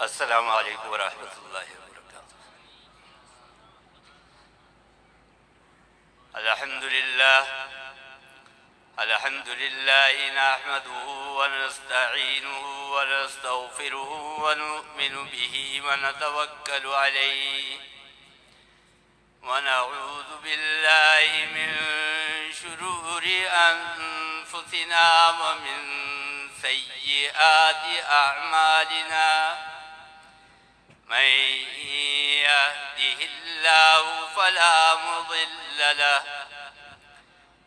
السلام علیکم ورحمۃ اللہ وبرکاتہ۔ الحمد للہ نحمده ونستعینه ونستغفره ونؤمن به ونتوکل علیہ ونعوذ باللہ من شرور انفسنا ومن سیئات اعمالنا من يهده الله فلا مضل له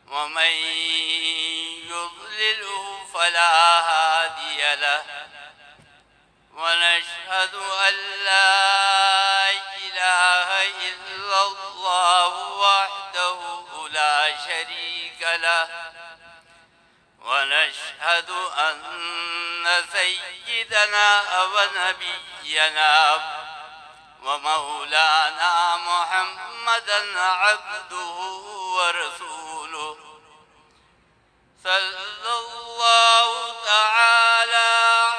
ومن يضلله فلا هادي له ونشهد أن لا إله إلا الله وحده لا شريك له ونشهد أن سيدنا ونبينا ومولانا محمدا عبده ورسوله صلى الله تعالى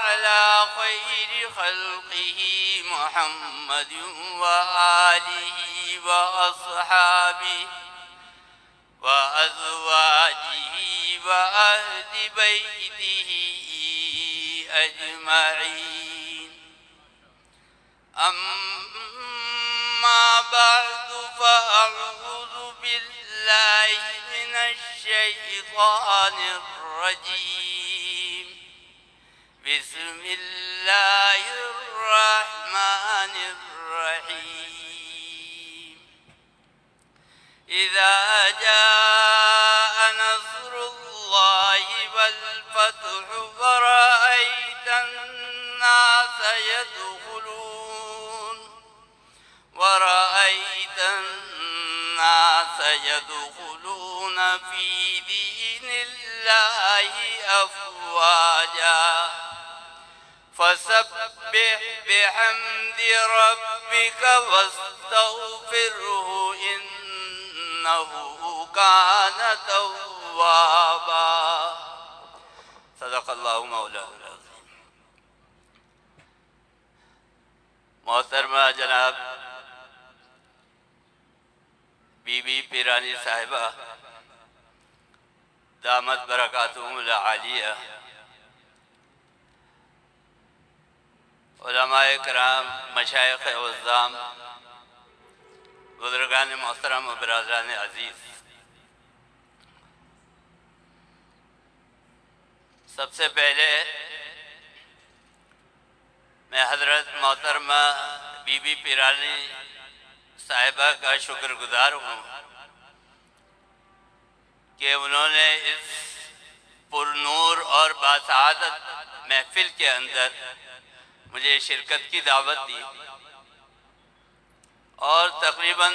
على خير خلقه محمد وآله وأصحابه وأزواجه وأهل بيته أجمعين. أما بعد فأعوذ بالله من الشيطان الرجيم. بسم الله الرحمن الرحيم. إذا جاء نصر الله والفتح ورأيت الناس يدخلون في دين الله أفواجا فسبح بحمد ربك واستغفره إنه كان توابا. صدق اللہ مولانا العظیم. محترمہ جناب بی بی پیرانی صاحبہ دامت برکاتہم العالیہ، علماء کرام، مشائخ عظام، بزرگان محترم و برادران عزیز، سب سے پہلے میں حضرت محترمہ بی بی پیرانی صاحبہ کا شکر گزار ہوں کہ انہوں نے اس پر نور اور باسعادت محفل کے اندر مجھے شرکت کی دعوت دی، اور تقریباً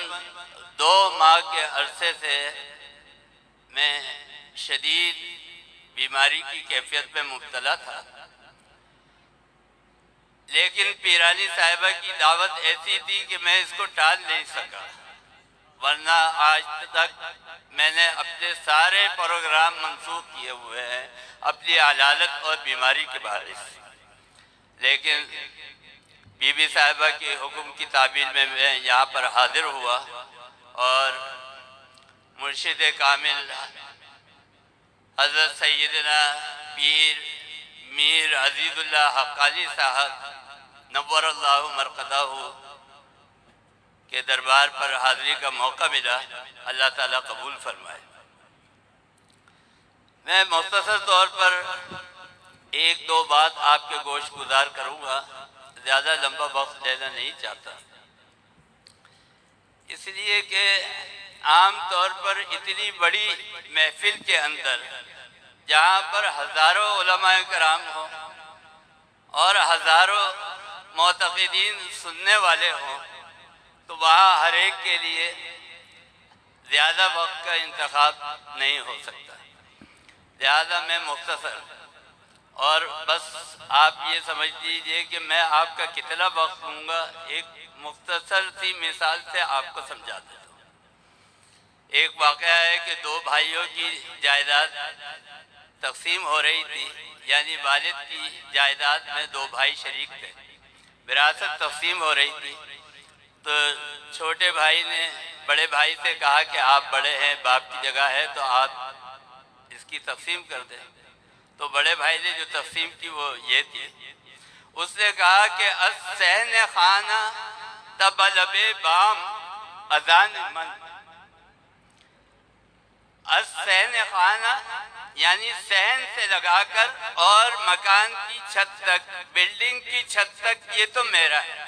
2 ماہ کے عرصے سے میں شدید بیماری کی کیفیت میں مبتلا تھا، لیکن پیرانی صاحبہ کی دعوت ایسی تھی کہ میں اس کو ٹال نہیں سکا، ورنہ آج تک میں نے اپنے سارے پروگرام منسوخ کیے ہوئے ہیں اپنی علالت اور بیماری کے بارے سے. لیکن بی بی صاحبہ کے حکم کی تعمیل میں میں یہاں پر حاضر ہوا، اور مرشد کامل حضرت سیدنا پیر میر عزیز اللہ حقانی صاحب نور اللہ مرقدہ کے دربار پر حاضری کا موقع ملا. اللہ تعالیٰ قبول فرمائے. میں مختصر طور پر 1-2 بات آپ کے گوش گزار کروں گا، زیادہ لمبا وقت لینا نہیں چاہتا، اس لیے کہ عام طور پر اتنی بڑی محفل کے اندر جہاں پر ہزاروں علماء کرام ہوں اور ہزاروں معتقدین سننے والے ہوں، تو وہاں ہر ایک کے لیے زیادہ وقت کا انتخاب نہیں ہو سکتا. لہذا میں مختصر، اور بس آپ یہ سمجھ لیجئے کہ میں آپ کا کتنا وقت لوں گا ایک مختصر سی مثال سے آپ کو سمجھا دیتا ہوں. ایک واقعہ ہے کہ 2 بھائیوں کی جائیداد تقسیم ہو رہی تھی، یعنی والد کی جائیداد میں 2 بھائی شریک تھے. وراثت تقسیم ہو رہی تھی، تو چھوٹے بھائی نے بڑے بھائی سے کہا کہ آپ بڑے ہیں، باپ کی جگہ ہے تو آپ اس کی تقسیم کر دیں۔ تو بڑے بھائی نے جو تقسیم کی وہ یہ تھی، اس نے کہا کہ الصحن خانہ تبلب بام اذان من۔ الصحن خانہ یعنی صحن سے لگا کر اور مکان کی چھت تک، بلڈنگ کی چھت تک، یہ تو میرا ہے۔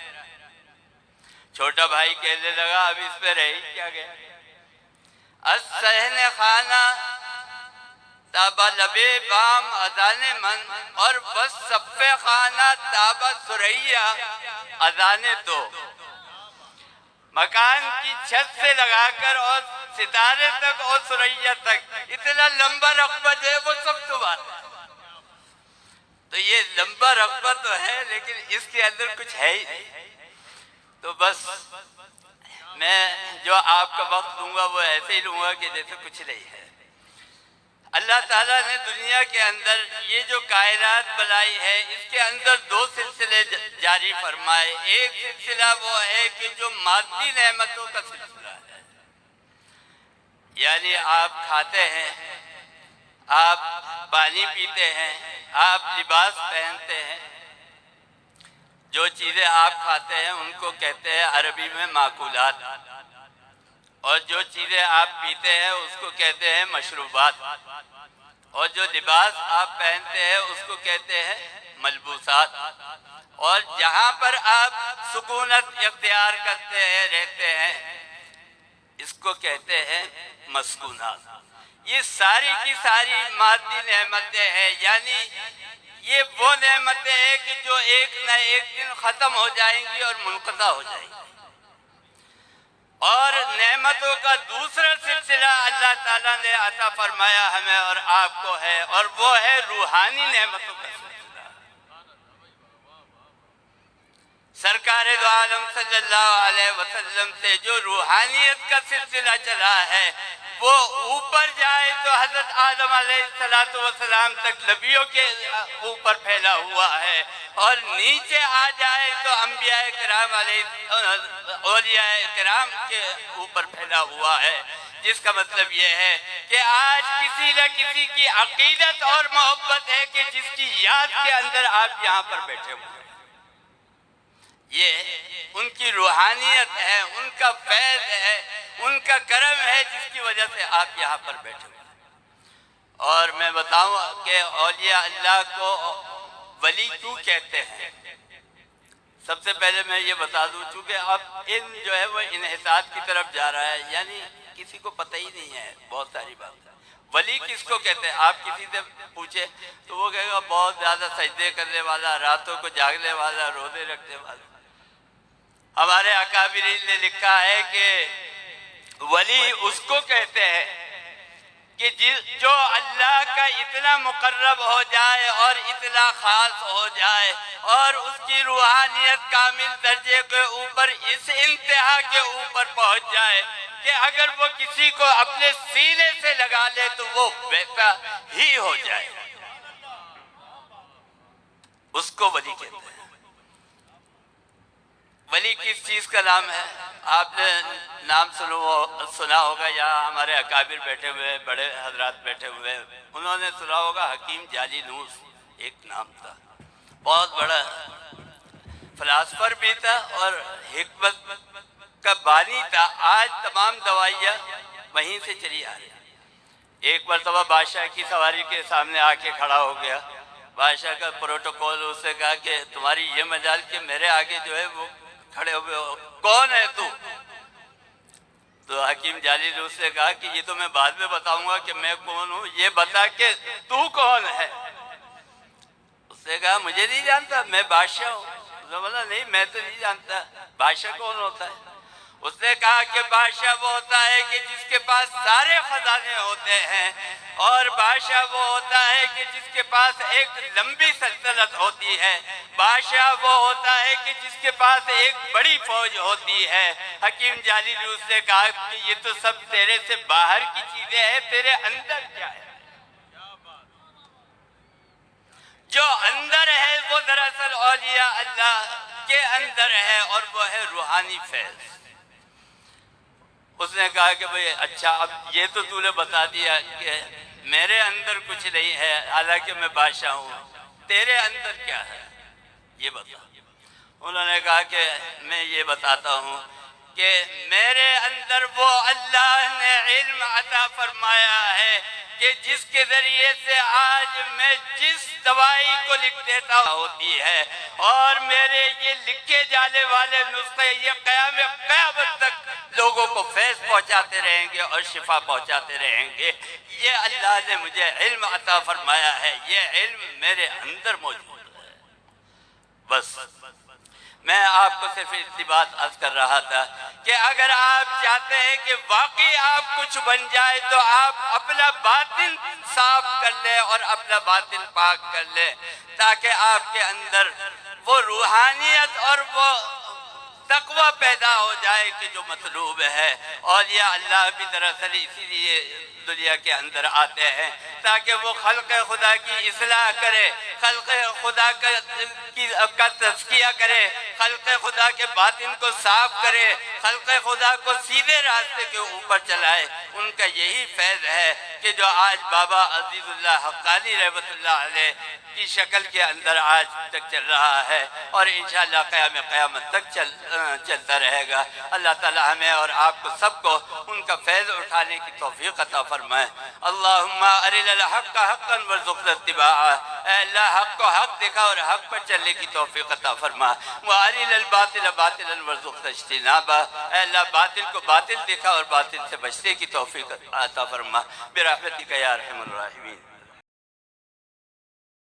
چھوٹا بھائی کہنے لگا اب اس پہ رہ ہی کیا گیا۔ الصحن خانہ تابا لبے بام اذان من، اور بس صف خانہ تابا سریا اذان دو۔ مکان کی چھت سے لگا کر اور ستارے تک اور سریا تک، اتنا لمبا رقبہ جو ہے وہ سب تمہارا۔ تو یہ لمبا رقبہ تو ہے لیکن اس کے اندر کچھ ہے ہی نہیں۔ تو بس میں جو آپ کا وقت دوں گا وہ ایسے ہی لوں گا کہ جیسے کچھ نہیں ہے۔ اللہ تعالیٰ نے دنیا کے اندر یہ جو کائنات بنائی ہے، اس کے اندر دو سلسلے جاری فرمائے۔ ایک سلسلہ وہ ہے کہ جو مادی نعمتوں کا سلسلہ ہے، یعنی آپ کھاتے ہیں، آپ پانی پیتے ہیں، آپ لباس پہنتے ہیں۔ جو چیزیں آپ کھاتے ہیں ان کو کہتے ہیں عربی میں ماکولات، اور جو چیزیں آپ پیتے ہیں اس کو کہتے ہیں مشروبات، اور جو لباس آپ پہنتے ہیں اس کو کہتے ہیں ملبوسات، اور جہاں پر آپ سکونت اختیار کرتے ہیں، رہتے ہیں، اس کو کہتے ہیں مسکونات۔ یہ ساری کی ساری مادی نعمتیں ہیں، یعنی یہ وہ نعمتیں ہیں کہ جو ایک نہ ایک دن ختم ہو جائیں گی اور منقطع ہو جائیں گی۔ اور نعمتوں کا دوسرا سلسلہ اللہ تعالیٰ نے عطا فرمایا ہمیں اور آپ کو ہے، اور وہ ہے روحانی نعمتوں کا سلسلہ۔ سرکار دو عالم صلی اللہ علیہ وسلم سے جو روحانیت کا سلسلہ چلا ہے، وہ اوپر جائے تو حضرت آدم علیہ السلام تک نبیوں کے اوپر پھیلا ہوا ہے، اور نیچے آ جائے تو انبیاء کرام اولیاء کرام کے اوپر پھیلا ہوا ہے۔ جس کا مطلب یہ ہے کہ آج کسی نہ کسی کی عقیدت اور محبت ہے کہ جس کی یاد کے اندر آپ یہاں پر بیٹھے ہوئے ہیں۔ یہ ان کی روحانیت ہے، ان کا فیض ہے، ان کا کرم ہے، جس کی وجہ سے آپ یہاں پر بیٹھے ہوئے ہیں۔ اور میں بتاؤں کہ اولیاء اللہ کو ولی کیوں کہتے ہیں؟ سب سے پہلے میں یہ بتا دوں، چونکہ اب علم جو ہے وہ انحطاط کی طرف جا رہا ہے، یعنی کسی کو پتہ ہی نہیں ہے بہت ساری بات۔ ولی کس کو کہتے ہیں؟ آپ کسی سے پوچھے تو وہ کہے گا بہت زیادہ سجدے کرنے والا، راتوں کو جاگنے والا، روزے رکھنے والا۔ ہمارے اکابرین نے لکھا ہے کہ ولی اس کو کہتے ہیں کہ جو اللہ کا اتنا مقرب ہو جائے اور اتنا خاص ہو جائے، اور اس کی روحانیت کامل درجے کے اوپر اس انتہا کے اوپر پہنچ جائے کہ اگر وہ کسی کو اپنے سینے سے لگا لے تو وہ ویسا ہی ہو جائے، اس کو ولی کہتے ہیں۔ ولی کس چیز کا نام ہے؟ آپ نے نام سنا ہوگا، یا ہمارے اکابر بیٹھے ہوئے، بڑے حضرات بیٹھے ہوئے، انہوں نے سنا ہوگا حکیم جعلی نوس ایک نام تھا، بہت بڑا فلاسفر بھی تھا اور حکمت کا بانی تھا۔ آج تمام دوائیاں وہیں سے چلی آ رہی ہیں۔ ایک مرتبہ بادشاہ کی سواری کے سامنے آ کے کھڑا ہو گیا، بادشاہ کا پروٹوکول اس سے کہا کہ تمہاری یہ مجال کہ میرے آگے جو ہے وہ کھڑے ہوئے ہو، کون ہے تو؟ تو حکیم جعلی نوس نے کہا کہ یہ تو میں بعد میں بتاؤں گا کہ میں کون ہوں، یہ بتا کہ تو کون ہے؟ اس نے کہا مجھے نہیں جانتا، میں بادشاہ ہوں۔ اس نے بولا نہیں میں تو نہیں جانتا، بادشاہ کون ہوتا ہے؟ اس نے کہا کہ بادشاہ وہ ہوتا ہے کہ جس کے پاس سارے خزانے ہوتے ہیں، اور بادشاہ وہ ہوتا ہے کہ جس کے پاس ایک لمبی سلطنت ہوتی ہے، بادشاہ وہ ہوتا ہے کہ جس کے پاس ایک بڑی فوج ہوتی ہے۔ حکیم جعلی نوس نے کہا کہ یہ تو سب تیرے سے باہر کی چیزیں ہیں، تیرے اندر کیا ہے؟ جو اندر ہے وہ دراصل اولیاء اللہ کے اندر ہے اور وہ ہے روحانی فیض۔ اس نے کہا کہ بھئی اچھا اب یہ تو نے بتا دیا کہ میرے اندر کچھ نہیں ہے حالانکہ میں بادشاہ ہوں، تیرے اندر کیا ہے یہ بتا۔ انہوں نے کہا کہ میں یہ بتاتا ہوں کہ میرے اندر وہ اللہ نے علم عطا فرمایا ہے کہ جس کے ذریعے سے آج میں جس دوائی کو لکھ دیتا ہوتی ہے اور میرے یہ لکھے جانے والے نسخے یہ قیامت تک لوگوں کو فیض پہنچاتے رہیں گے اور شفا پہنچاتے رہیں گے۔ یہ اللہ نے مجھے علم عطا فرمایا ہے، یہ علم میرے اندر موجود ہے۔ بس میں آپ کو صرف اتنی بات عرض کر رہا تھا کہ اگر آپ چاہتے ہیں کہ واقعی آپ کچھ بن جائے تو آپ اپنا باطن صاف کر لیں اور اپنا باطن پاک کر لیں تاکہ آپ کے اندر وہ روحانیت اور وہ تقوی پیدا ہو جائے کہ جو مطلوب ہے۔ اولیاء اللہ بھی دراصل اسی لیے دنیا کے اندر آتے ہیں تاکہ وہ خلق خدا کی اصلاح کرے، خلق خدا کا تزکیہ کرے، خلق خدا کے باطن کو صاف کرے، خلق خدا کو سیدھے راستے کے اوپر چلائے۔ ان کا یہی فیض ہے کہ جو آج بابا عزیز اللہ حقانی رحمت اللہ علیہ کی شکل کے اندر آج تک چل رہا ہے اور انشاءاللہ قیامت تک چلتا رہے گا۔ اللہ تعالی ہمیں اور آپ کو سب کو ان کا فیض اٹھانے کی توفیق عطا فرمائے۔ اللہم ارنا الحق حقا وارزقنا اتباعہ، اے اللہ حق کو حق دکھا اور حق پر چلنے کی توفیق عطا فرما۔ وارنا الباطل باطلا وارزقنا اجتنابہ، اے اللہ باطل کو باطل دکھا اور باطل سے بچنے کی توفیق عطا فرما برحمتک یا ارحم الراحمین۔